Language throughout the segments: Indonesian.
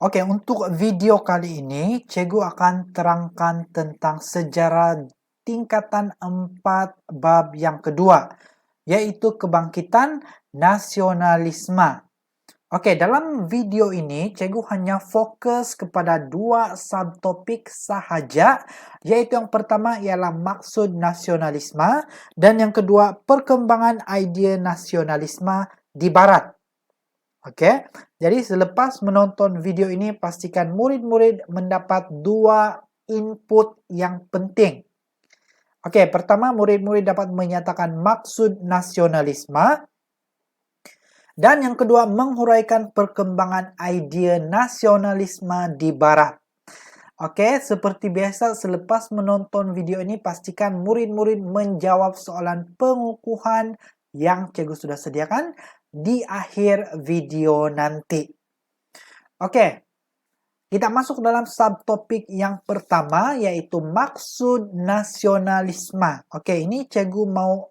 Oke, untuk video kali ini, Cikgu akan terangkan tentang sejarah tingkatan 4 bab yang kedua, yaitu kebangkitan nasionalisme. Oke, dalam video ini, Cikgu hanya fokus kepada 2 subtopik sahaja, yaitu yang pertama ialah maksud nasionalisme, dan yang kedua, perkembangan idea nasionalisme di Barat. Oke, jadi selepas menonton video ini, pastikan murid-murid mendapat 2 input yang penting. Oke, pertama murid-murid dapat menyatakan maksud nasionalisme, dan yang kedua menghuraikan perkembangan idea nasionalisme di Barat. Oke, seperti biasa selepas menonton video ini, pastikan murid-murid menjawab soalan pengukuhan yang Cikgu sudah sediakan di akhir video nanti. Oke, kita masuk dalam subtopik yang pertama, yaitu maksud nasionalisme. Oke, ini Cikgu mau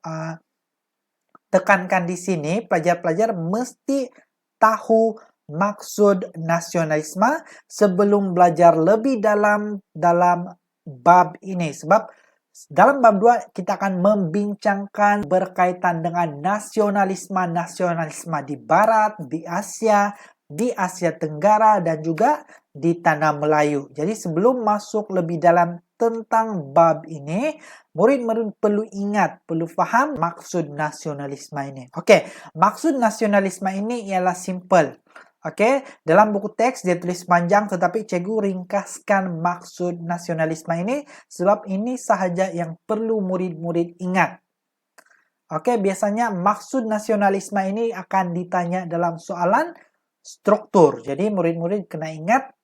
tekankan di sini, pelajar-pelajar mesti tahu maksud nasionalisme sebelum belajar lebih dalam bab ini. Sebab dalam bab 2 kita akan membincangkan berkaitan dengan nasionalisme di Barat, di Asia Tenggara, dan juga di Tanah Melayu. Jadi sebelum masuk lebih dalam tentang bab ini, murid-murid perlu ingat, perlu faham maksud nasionalisme ini. Oke, maksud nasionalisme ini ialah simple. Oke, dalam buku teks dia tulis panjang, tetapi Cikgu ringkaskan maksud nasionalisme ini sebab ini sahaja yang perlu murid-murid ingat. Oke, biasanya maksud nasionalisme ini akan ditanya dalam soalan struktur. Jadi murid-murid kena ingat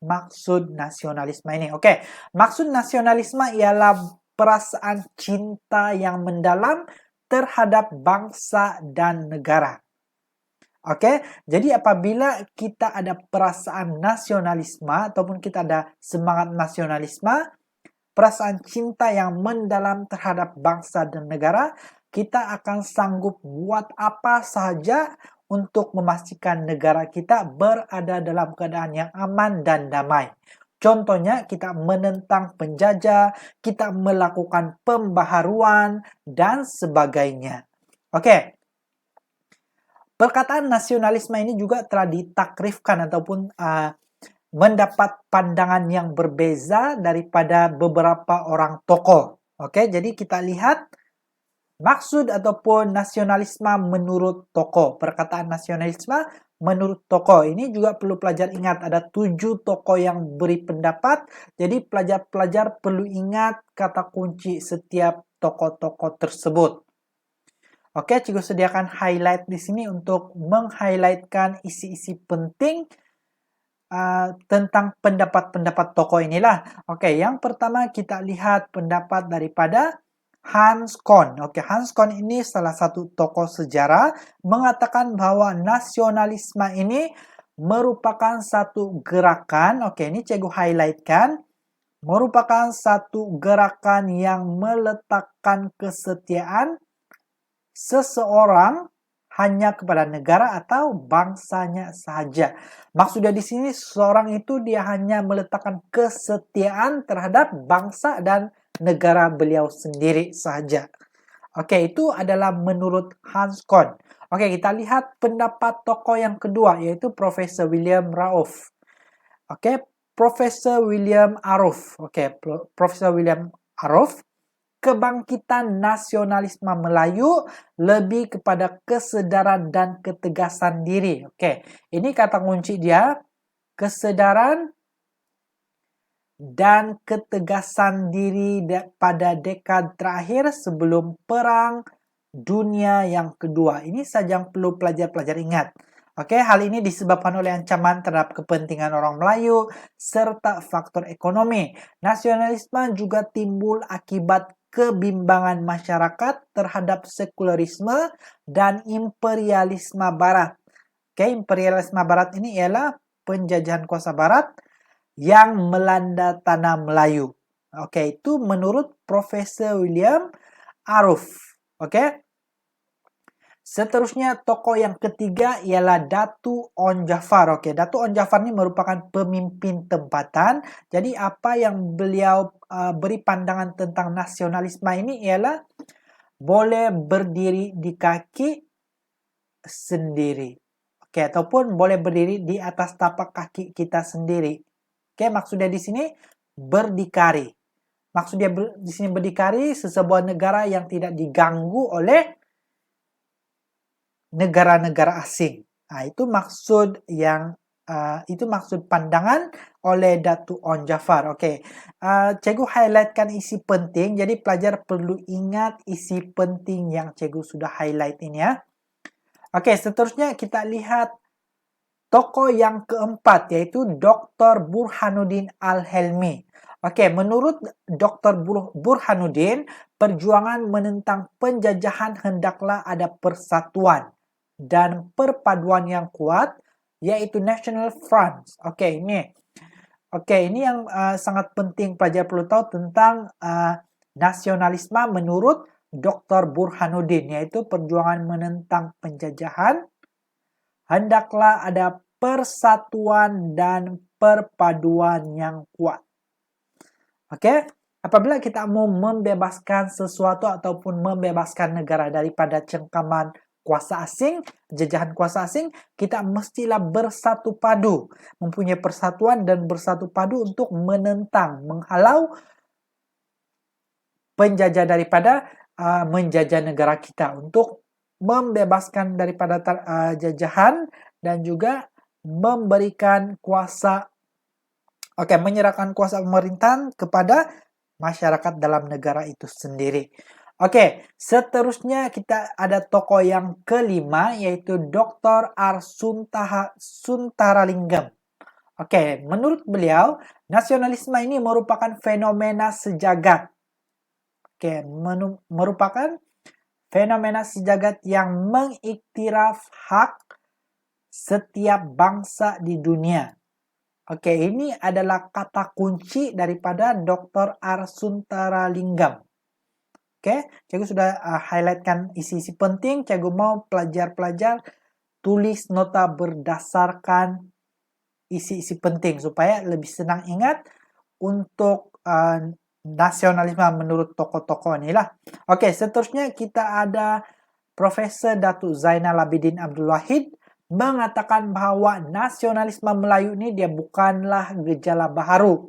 maksud nasionalisme ini. Oke, maksud nasionalisme ialah perasaan cinta yang mendalam terhadap bangsa dan negara. Oke, jadi apabila kita ada perasaan nasionalisme ataupun kita ada semangat nasionalisme, perasaan cinta yang mendalam terhadap bangsa dan negara, kita akan sanggup buat apa saja untuk memastikan negara kita berada dalam keadaan yang aman dan damai. Contohnya, kita menentang penjajah, kita melakukan pembaharuan, dan sebagainya. Oke. Perkataan nasionalisme ini juga telah ditakrifkan ataupun mendapat pandangan yang berbeza daripada beberapa orang tokoh. Oke, jadi kita lihat maksud ataupun nasionalisme menurut tokoh. Perkataan nasionalisme menurut tokoh. Ini juga perlu pelajar ingat, ada 7 tokoh yang beri pendapat. Jadi pelajar-pelajar perlu ingat kata kunci setiap tokoh-tokoh tersebut. Oke, Cikgu sediakan highlight di sini untuk meng-highlightkan isi-isi penting tentang pendapat-pendapat tokoh inilah. Oke, yang pertama kita lihat pendapat daripada Hans Kohn. Oke, Hans Kohn ini salah satu tokoh sejarah mengatakan bahwa nasionalisme ini merupakan satu gerakan. Oke, ini Cikgu highlightkan. Merupakan satu gerakan yang meletakkan kesetiaan seseorang hanya kepada negara atau bangsanya saja. Maksudnya di sini seseorang itu dia hanya meletakkan kesetiaan terhadap bangsa dan negara beliau sendiri saja. Oke, itu adalah menurut Hans Kohn. Oke, kita lihat pendapat tokoh yang kedua, yaitu Profesor William Rauf. Oke, Profesor William Aruf. Oke, Profesor William Aruf. Kebangkitan nasionalisme Melayu lebih kepada kesedaran dan ketegasan diri. Oke, ini kata kunci dia, kesedaran dan ketegasan diri pada dekad terakhir sebelum Perang Dunia yang Kedua. Ini saja yang perlu pelajar-pelajar ingat. Oke, hal ini disebabkan oleh ancaman terhadap kepentingan orang Melayu serta faktor ekonomi. Nasionalisme juga timbul akibat kebimbangan masyarakat terhadap sekularisme dan imperialisme Barat. Oke, imperialisme Barat ini ialah penjajahan kuasa Barat yang melanda tanah Melayu. Oke, itu menurut Profesor William Aruf. Oke. Seterusnya tokoh yang ketiga ialah Datu On Jafar. Oke, Datu On Jafar ini merupakan pemimpin tempatan. Jadi apa yang beliau beri pandangan tentang nasionalisme ini ialah boleh berdiri di kaki sendiri. Oke, ataupun boleh berdiri di atas tapak kaki kita sendiri. Oke, maksudnya di sini berdikari. Maksudnya di sini berdikari sebuah negara yang tidak diganggu oleh negara-negara asing. Nah, itu maksud yang itu maksud pandangan oleh Datu On Jafar. Oke, cikgu highlightkan isi penting. Jadi pelajar perlu ingat isi penting yang cikgu sudah highlight ini ya. Oke, seterusnya kita lihat tokoh yang keempat yaitu Dr. Burhanuddin Al-Helmi. Oke, menurut Dr. Burhanuddin, perjuangan menentang penjajahan hendaklah ada persatuan dan perpaduan yang kuat, yaitu National Front. Oke, ini yang sangat penting pelajar perlu tahu tentang nasionalisme menurut Dr. Burhanuddin, yaitu perjuangan menentang penjajahan, hendaklah ada persatuan dan perpaduan yang kuat. Oke, apabila kita mau membebaskan sesuatu ataupun membebaskan negara daripada cengkaman kuasa asing, jajahan kuasa asing, kita mestilah bersatu padu, mempunyai persatuan dan bersatu padu untuk menentang, menghalau penjajah daripada menjajah negara kita, untuk membebaskan daripada jajahan dan juga memberikan kuasa, menyerahkan kuasa pemerintahan kepada masyarakat dalam negara itu sendiri. Oke, seterusnya kita ada tokoh yang kelima yaitu Dr. R. Suntaralingam. Oke, menurut beliau, nasionalisme ini merupakan fenomena sejagat. Oke, merupakan fenomena sejagat yang mengiktiraf hak setiap bangsa di dunia. Oke, ini adalah kata kunci daripada Dr. R. Suntaralingam. Oke, cikgu sudah highlightkan isi-isi penting. Cikgu mau pelajar-pelajar tulis nota berdasarkan isi-isi penting supaya lebih senang ingat untuk nasionalisme menurut tokoh-tokoh inilah. Oke, seterusnya kita ada Profesor Datuk Zainal Abidin Abdul Wahid mengatakan bahwa nasionalisme Melayu ini dia bukanlah gejala baru.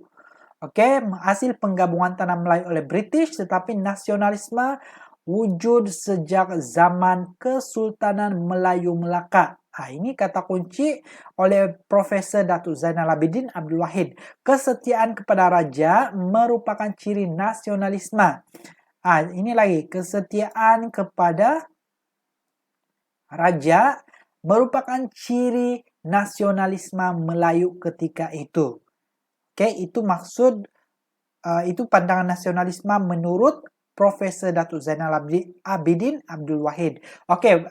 Oke, hasil penggabungan tanah Melayu oleh British, tetapi nasionalisme wujud sejak zaman Kesultanan Melayu Melaka. Ini kata kunci oleh Profesor Datuk Zainal Abidin Abdul Wahid. Kesetiaan kepada raja merupakan ciri nasionalisme. Ini lagi, kesetiaan kepada raja merupakan ciri nasionalisme Melayu ketika itu. Oke, itu maksud, itu pandangan nasionalisme menurut Profesor Datuk Zainal Abidin Abdul Wahid. Oke,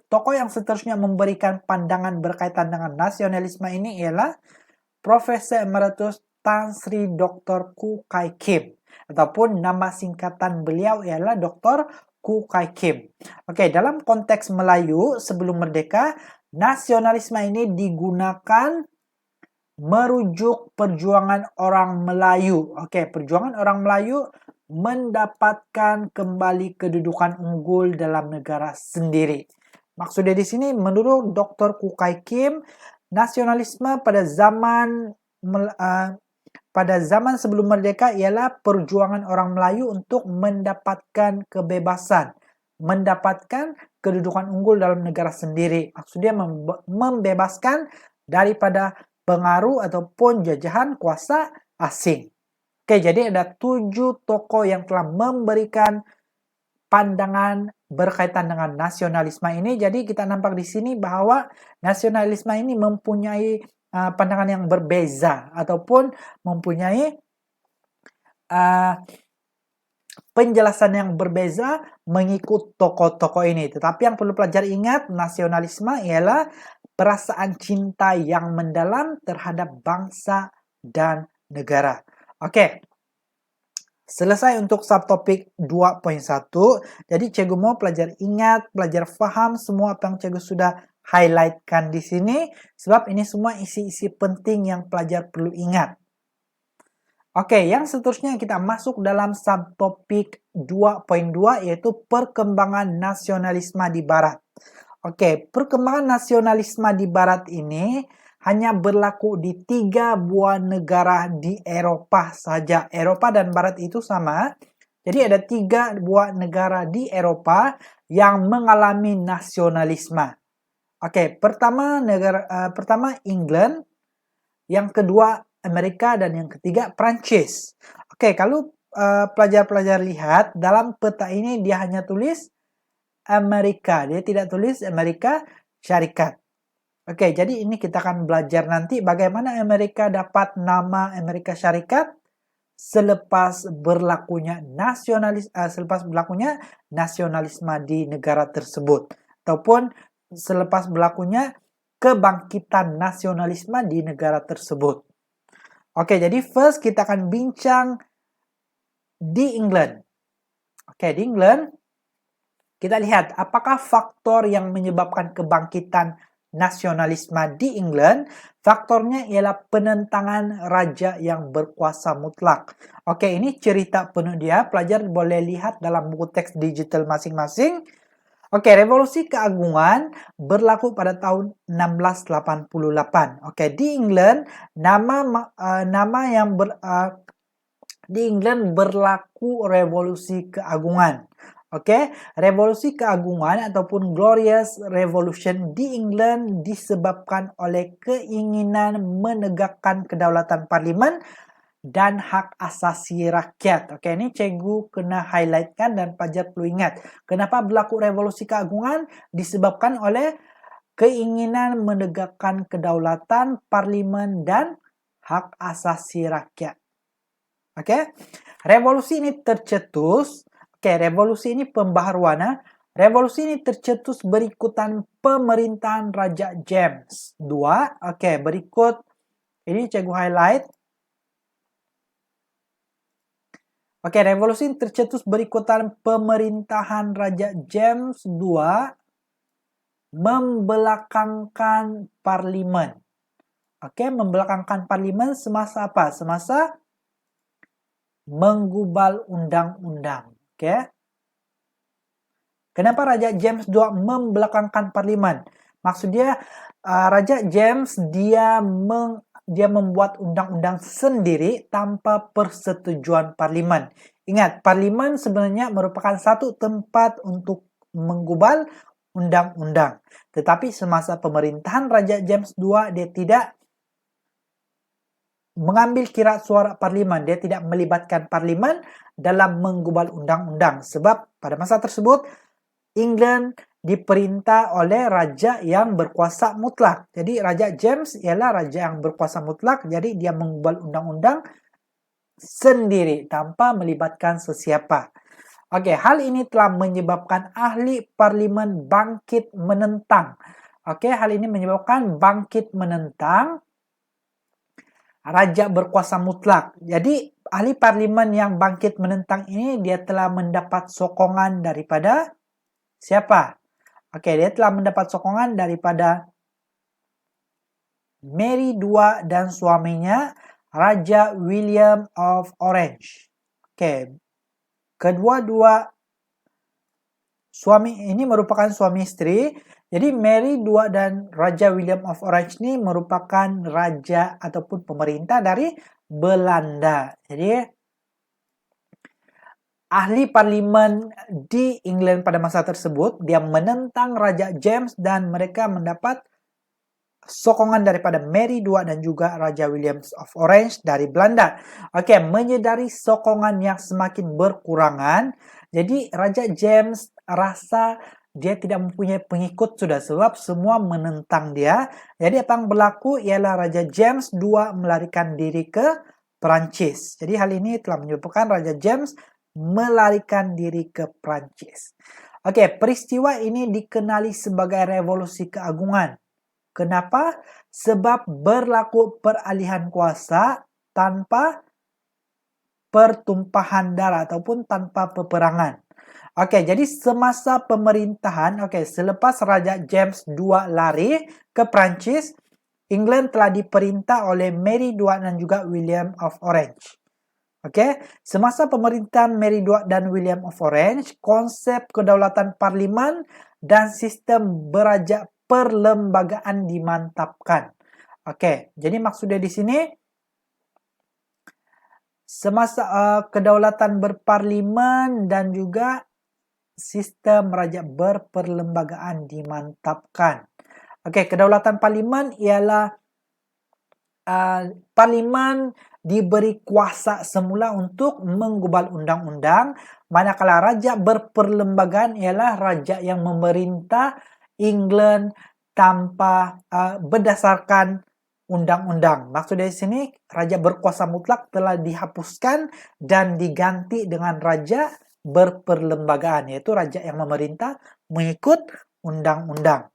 tokoh yang seterusnya memberikan pandangan berkaitan dengan nasionalisme ini ialah Profesor Emeritus Tan Sri Dr. Koo Kai Kim. Ataupun nama singkatan beliau ialah Dr. Koo Kai Kim. Oke, dalam konteks Melayu sebelum merdeka, nasionalisme ini digunakan merujuk perjuangan orang Melayu. Oke, perjuangan orang Melayu mendapatkan kembali kedudukan unggul dalam negara sendiri. Maksudnya di sini menurut Dr. Koo Kai Kim, nasionalisme pada zaman sebelum merdeka ialah perjuangan orang Melayu untuk mendapatkan kebebasan, mendapatkan kedudukan unggul dalam negara sendiri. Maksudnya membebaskan daripada pengaruh ataupun jajahan kuasa asing. Oke, jadi ada 7 tokoh yang telah memberikan pandangan berkaitan dengan nasionalisme ini. Jadi kita nampak di sini bahwa nasionalisme ini mempunyai pandangan yang berbeza ataupun mempunyai penjelasan yang berbeza mengikut tokoh-tokoh ini. Tetapi yang perlu pelajar ingat, nasionalisme ialah perasaan cinta yang mendalam terhadap bangsa dan negara. Oke, Selesai untuk subtopik 2.1. Jadi cikgu mau pelajar ingat, pelajar faham semua apa yang cikgu sudah highlightkan di sini. Sebab ini semua isi-isi penting yang pelajar perlu ingat. Oke, yang seterusnya kita masuk dalam subtopik 2.2 yaitu perkembangan nasionalisme di Barat. Oke, perkembangan nasionalisme di Barat ini hanya berlaku di 3 buah negara di Eropa saja. Eropa dan Barat itu sama. Jadi ada 3 buah negara di Eropa yang mengalami nasionalisme. Oke, pertama England, yang kedua Amerika, dan yang ketiga Prancis. Oke, kalau pelajar-pelajar lihat dalam peta ini dia hanya tulis Amerika, dia tidak tulis Amerika Syarikat. Oke, jadi ini kita akan belajar nanti bagaimana Amerika dapat nama Amerika Syarikat selepas berlakunya nasionalisme di negara tersebut, ataupun selepas berlakunya kebangkitan nasionalisme di negara tersebut. Oke, jadi first kita akan bincang di England. Oke, di England kita lihat apakah faktor yang menyebabkan kebangkitan nasionalisme di England. Faktornya ialah penentangan raja yang berkuasa mutlak. Oke, ini cerita penuh dia. Pelajar boleh lihat dalam buku teks digital masing-masing. Oke, revolusi keagungan berlaku pada tahun 1688. Oke, di England di England berlaku revolusi keagungan. Oke, revolusi keagungan ataupun Glorious Revolution di England disebabkan oleh keinginan menegakkan kedaulatan parlimen dan hak asasi rakyat. Oke, ini cikgu kena highlightkan dan pelajar perlu ingat. Kenapa berlaku revolusi keagungan? Disebabkan oleh keinginan menegakkan kedaulatan parlimen dan hak asasi rakyat. Oke, revolusi ini tercetus. Oke, revolusi ini pembaharuan. Revolusi ini tercetus berikutan pemerintahan Raja James II. Oke, berikut ini cikgu highlight. Oke, revolusi ini tercetus berikutan pemerintahan Raja James II membelakangkan parlimen. Oke, membelakangkan parlimen semasa apa? Semasa menggubal undang-undang. Oke. Kenapa Raja James II membelakangkan parlimen? Maksudnya Raja James dia membuat undang-undang sendiri tanpa persetujuan parlimen. Ingat, parlimen sebenarnya merupakan satu tempat untuk menggubal undang-undang. Tetapi semasa pemerintahan Raja James II dia tidak mengambil kira suara parlimen. Dia tidak melibatkan parlimen dalam menggubal undang-undang. Sebab pada masa tersebut England diperintah oleh raja yang berkuasa mutlak. Jadi Raja James ialah raja yang berkuasa mutlak. Jadi dia mengubah undang-undang sendiri tanpa melibatkan sesiapa. Oke, hal ini telah menyebabkan ahli parlimen bangkit menentang. Oke, hal ini menyebabkan bangkit menentang raja berkuasa mutlak. Jadi ahli parlimen yang bangkit menentang ini dia telah mendapat sokongan daripada siapa? Oke, dia telah mendapat sokongan daripada Mary II dan suaminya Raja William of Orange. Oke, kedua-dua suami ini merupakan suami istri. Jadi Mary II dan Raja William of Orange ini merupakan raja ataupun pemerintah dari Belanda. Jadi ahli parlimen di England pada masa tersebut, dia menentang Raja James dan mereka mendapat sokongan daripada Mary II dan juga Raja William of Orange dari Belanda. Oke, menyadari sokongan yang semakin berkurangan, jadi Raja James rasa dia tidak mempunyai pengikut sudah sebab semua menentang dia. Jadi apa yang berlaku ialah Raja James II melarikan diri ke Perancis. Jadi hal ini telah menyebabkan Raja James melarikan diri ke Prancis. Oke, peristiwa ini dikenali sebagai revolusi keagungan. Kenapa? Sebab berlaku peralihan kuasa tanpa pertumpahan darah ataupun tanpa peperangan. Oke, jadi semasa pemerintahan, selepas Raja James II lari ke Prancis, England telah diperintah oleh Mary II dan juga William of Orange. Oke, semasa pemerintahan Mary II dan William of Orange, konsep kedaulatan parlimen dan sistem beraja perlembagaan dimantapkan. Oke, jadi maksudnya di sini semasa kedaulatan berparlimen dan juga sistem raja berperlembagaan dimantapkan. Oke, kedaulatan parlimen ialah parlimen diberi kuasa semula untuk menggubal undang-undang, manakala raja berperlembagaan ialah raja yang memerintah England tanpa berdasarkan undang-undang. Maksud dari sini, raja berkuasa mutlak telah dihapuskan dan diganti dengan raja berperlembagaan, yaitu raja yang memerintah mengikut undang-undang.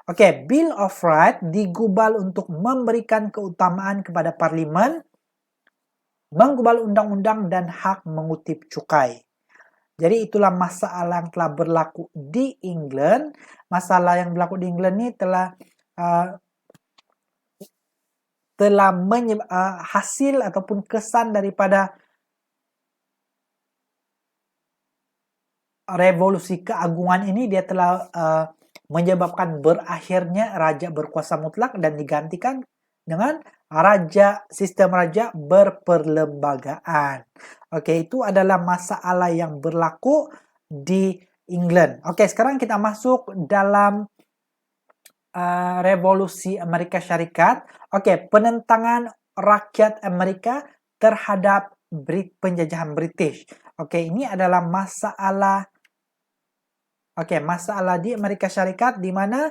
Oke, Bill of Rights digubal untuk memberikan keutamaan kepada parlimen, menggubal undang-undang dan hak mengutip cukai. Jadi itulah masalah yang telah berlaku di England. Masalah yang berlaku di England ini telah hasil ataupun kesan daripada revolusi keagungan ini. Dia telah menyebabkan berakhirnya raja berkuasa mutlak dan digantikan dengan sistem raja berperlembagaan. Oke, itu adalah masalah yang berlaku di England. Oke, sekarang kita masuk dalam revolusi Amerika Syarikat. Oke, penentangan rakyat Amerika terhadap penjajahan British. Oke, ini adalah masalah di Amerika Syarikat di mana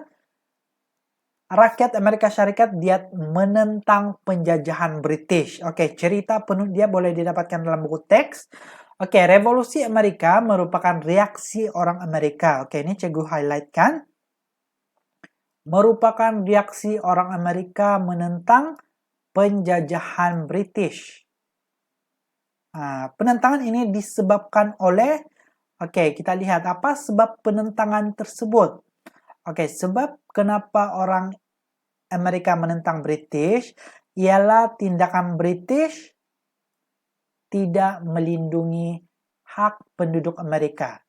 rakyat Amerika Syarikat dia menentang penjajahan British. Oke, cerita penuh dia boleh didapatkan dalam buku teks. Oke, revolusi Amerika merupakan reaksi orang Amerika. Oke, ini cikgu highlightkan. Merupakan reaksi orang Amerika menentang penjajahan British. Penentangan ini disebabkan oleh kita lihat apa sebab penentangan tersebut. Sebab kenapa orang Amerika menentang British ialah tindakan British tidak melindungi hak penduduk Amerika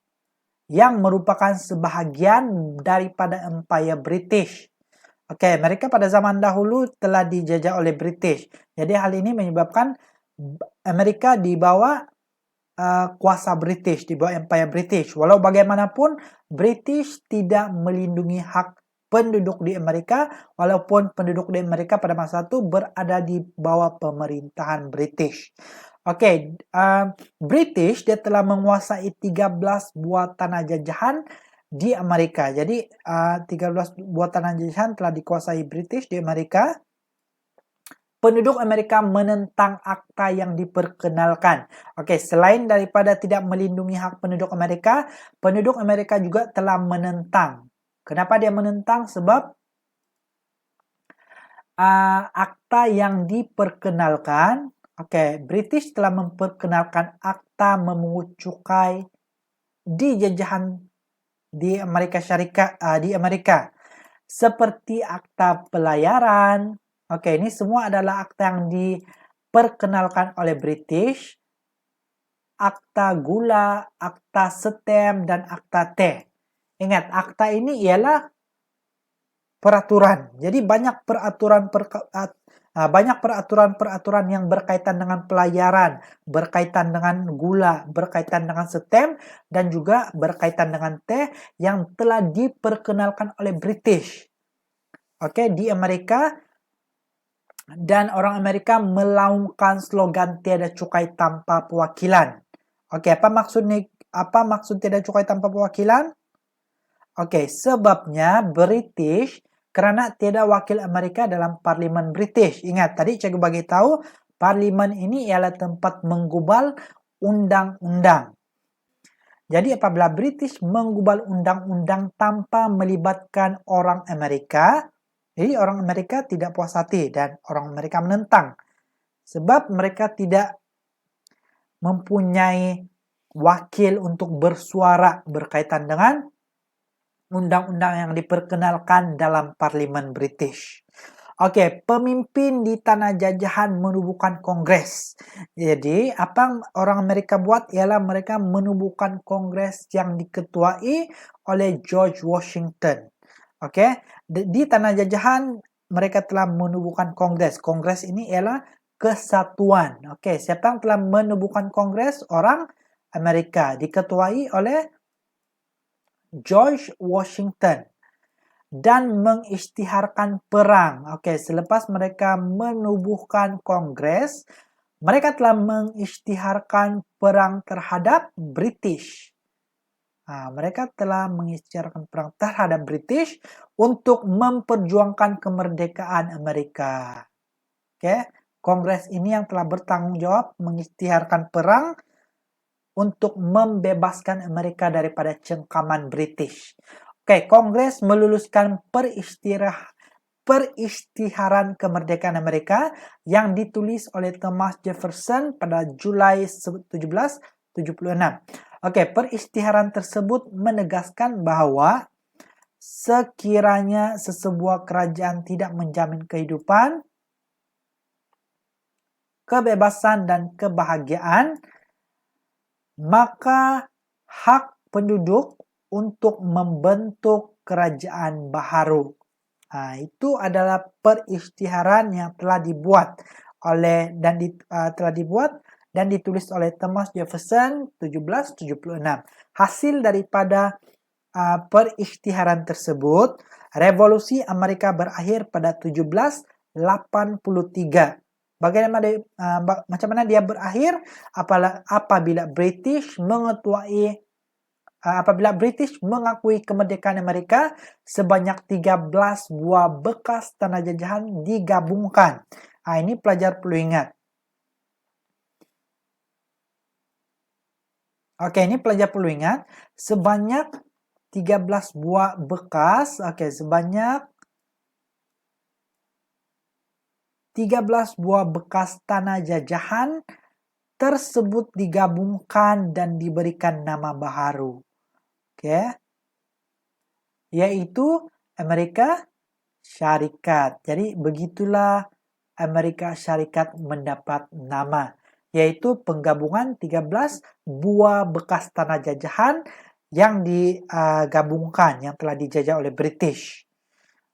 yang merupakan sebahagian daripada Empire British. Mereka pada zaman dahulu telah dijajah oleh British. Jadi hal ini menyebabkan Amerika di bawah kuasa British, di bawah Empire British. Walau bagaimanapun, British tidak melindungi hak penduduk di Amerika, walaupun penduduk di Amerika pada masa itu berada di bawah pemerintahan British. British dia telah menguasai 13 buah tanah jajahan di Amerika. Jadi 13 buah tanah jajahan telah dikuasai British di Amerika. Penduduk Amerika menentang akta yang diperkenalkan. Selain daripada tidak melindungi hak penduduk Amerika juga telah menentang. Kenapa dia menentang? Sebab akta yang diperkenalkan, British telah memperkenalkan akta memungut cukai di jajahan di Amerika Syarikat, di Amerika. Seperti akta pelayaran. Ini semua adalah akta yang diperkenalkan oleh British. Akta gula, akta setem, dan akta teh. Ingat, akta ini ialah peraturan. Jadi banyak peraturan-peraturan yang berkaitan dengan pelayaran, berkaitan dengan gula, berkaitan dengan setem, dan juga berkaitan dengan teh yang telah diperkenalkan oleh British. Di Amerika. Dan orang Amerika melaungkan slogan tiada cukai tanpa perwakilan. Apa maksud tiada cukai tanpa perwakilan? Sebabnya British karena tiada wakil Amerika dalam parlimen British. Ingat, tadi cikgu bagi tahu parlimen ini ialah tempat menggubal undang-undang. Jadi apabila British menggubal undang-undang tanpa melibatkan orang Amerika, jadi orang Amerika tidak puas hati dan orang Amerika menentang. Sebab mereka tidak mempunyai wakil untuk bersuara berkaitan dengan undang-undang yang diperkenalkan dalam Parlimen British. Oke, pemimpin di tanah jajahan menubuhkan kongres. Jadi, apa orang Amerika buat ialah mereka menubuhkan kongres yang diketuai oleh George Washington. Oke, di tanah jajahan mereka telah menubuhkan kongres. Kongres ini ialah kesatuan. Oke, siapa yang telah menubuhkan kongres? Orang Amerika, diketuai oleh George Washington. Dan mengisytiharkan perang. Oke, selepas mereka menubuhkan kongres, mereka telah mengisytiharkan perang terhadap British. Mereka telah mengisytiharkan perang terhadap British untuk memperjuangkan kemerdekaan Amerika. Oke, kongres ini yang telah bertanggung jawab mengisytiharkan perang untuk membebaskan Amerika daripada cengkaman British. Oke, Kongres meluluskan perisytiharan kemerdekaan Amerika yang ditulis oleh Thomas Jefferson pada Julai 1776. Oke, perisytiharan tersebut menegaskan bahwa sekiranya sesebuah kerajaan tidak menjamin kehidupan, kebebasan, dan kebahagiaan, maka hak penduduk untuk membentuk kerajaan baharu. Itu adalah perisytiharan yang telah dibuat dan ditulis oleh Thomas Jefferson 1776. Hasil daripada perisytiharan tersebut, Revolusi Amerika berakhir pada 1783. Macam mana dia berakhir? Apabila British mengakui kemerdekaan Amerika, sebanyak 13 buah bekas tanah jajahan digabungkan. Ini pelajar perlu ingat. Oke, ini pelajar perlu ingat. Sebanyak 13 buah bekas. Oke, sebanyak 13 buah bekas tanah jajahan tersebut digabungkan dan diberikan nama baharu. Oke. Yaitu Amerika Syarikat. Jadi begitulah Amerika Syarikat mendapat nama, yaitu penggabungan 13 buah bekas tanah jajahan yang digabungkan, yang telah dijajah oleh British.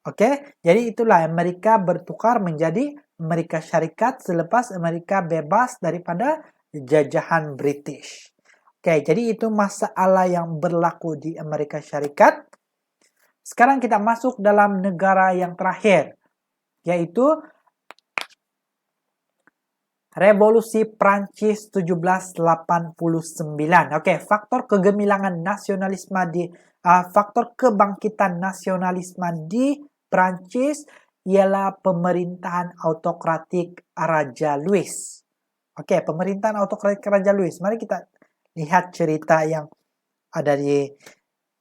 Oke, jadi itulah Amerika bertukar menjadi Amerika Syarikat selepas Amerika bebas daripada jajahan British. Oke, jadi itu masalah yang berlaku di Amerika Syarikat. Sekarang kita masuk dalam negara yang terakhir, yaitu Revolusi Prancis 1789. Oke, faktor kegemilangan nasionalisme faktor kebangkitan nasionalisme di Prancis ialah pemerintahan autokratik Raja Louis. Oke, pemerintahan autokratik Raja Louis. Mari kita lihat cerita yang ada di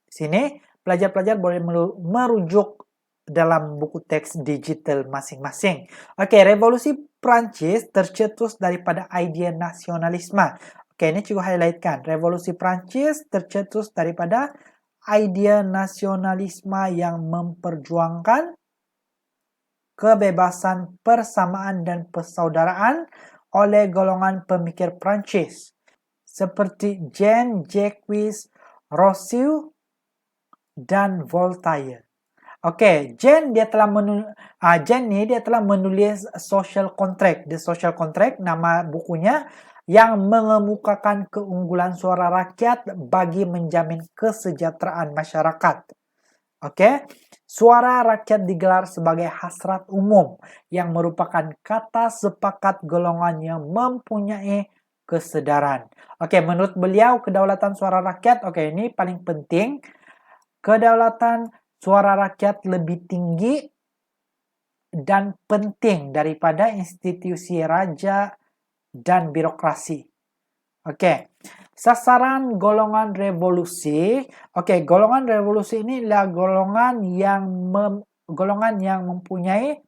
sini. Pelajar-pelajar boleh merujuk dalam buku teks digital masing-masing. Oke, revolusi Prancis tercetus daripada idea nasionalisme. Oke, ini juga highlightkan. Revolusi Prancis tercetus daripada idea nasionalisme yang memperjuangkan kebebasan, persamaan, dan persaudaraan oleh golongan pemikir Prancis seperti Jean-Jacques Rousseau dan Voltaire. Oke, Jean dia telah menulis Social Contract. The Social Contract, nama bukunya, yang mengemukakan keunggulan suara rakyat bagi menjamin kesejahteraan masyarakat. Oke, suara rakyat digelar sebagai hasrat umum yang merupakan kata sepakat golongan yang mempunyai kesedaran. Oke, menurut beliau kedaulatan suara rakyat, oke, ini paling penting. Kedaulatan suara rakyat lebih tinggi dan penting daripada institusi raja dan birokrasi. Oke, sasaran golongan revolusi. Oke, golongan revolusi ini adalah golongan yang mempunyai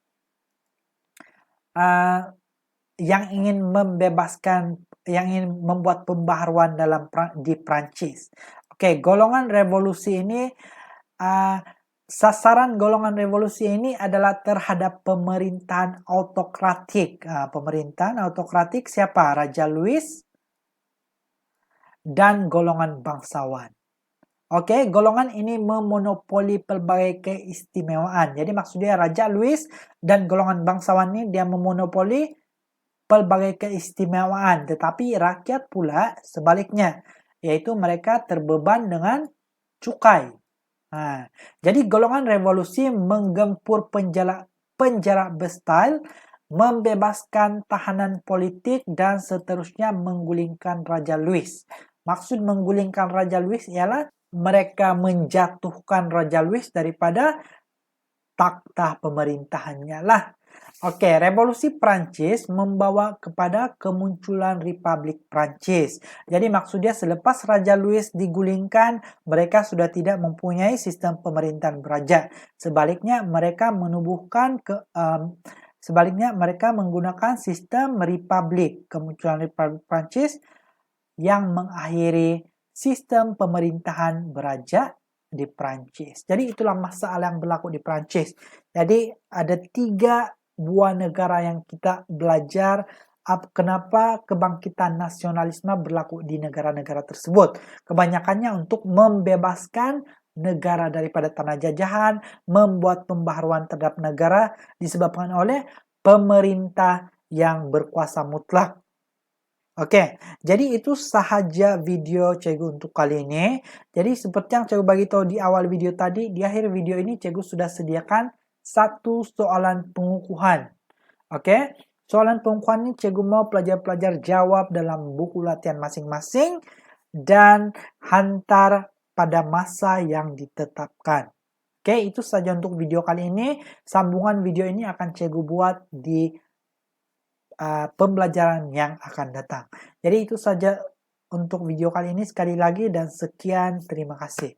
yang ingin membebaskan ingin membuat pembaharuan di Prancis. Oke, golongan revolusi ini sasaran golongan revolusi ini adalah terhadap pemerintahan autokratik. Pemerintahan autokratik siapa? Raja Louis dan golongan bangsawan. Oke, golongan ini memonopoli pelbagai keistimewaan. Jadi maksudnya Raja Louis dan golongan bangsawan ini dia memonopoli pelbagai keistimewaan. Tetapi rakyat pula sebaliknya, yaitu mereka terbeban dengan cukai. Nah, jadi golongan revolusi menggempur penjara Bastille, membebaskan tahanan politik, dan seterusnya menggulingkan Raja Louis. Maksud menggulingkan Raja Louis ialah mereka menjatuhkan Raja Louis daripada takhta pemerintahannya lah. Oke, revolusi Prancis membawa kepada kemunculan Republik Prancis. Jadi maksudnya selepas Raja Louis digulingkan, mereka sudah tidak mempunyai sistem pemerintahan beraja. Sebaliknya mereka menggunakan sistem republik. Kemunculan Republik Prancis yang mengakhiri sistem pemerintahan beraja di Prancis. Jadi itulah masalah yang berlaku di Prancis. Jadi ada 3 buah negara yang kita belajar kenapa kebangkitan nasionalisme berlaku di negara-negara tersebut. Kebanyakannya untuk membebaskan negara daripada tanah jajahan, membuat pembaharuan terhadap negara disebabkan oleh pemerintah yang berkuasa mutlak. Oke, jadi itu sahaja video Cikgu untuk kali ini. Jadi seperti yang Cikgu bagi tahu di awal video tadi, di akhir video ini Cikgu sudah sediakan satu soalan pengukuhan. Oke, soalan pengukuhan ini Cikgu mau pelajar-pelajar jawab dalam buku latihan masing-masing dan hantar pada masa yang ditetapkan. Oke, itu saja untuk video kali ini. Sambungan video ini akan Cikgu buat di pembelajaran yang akan datang. Jadi itu saja untuk video kali ini, sekali lagi dan sekian, terima kasih.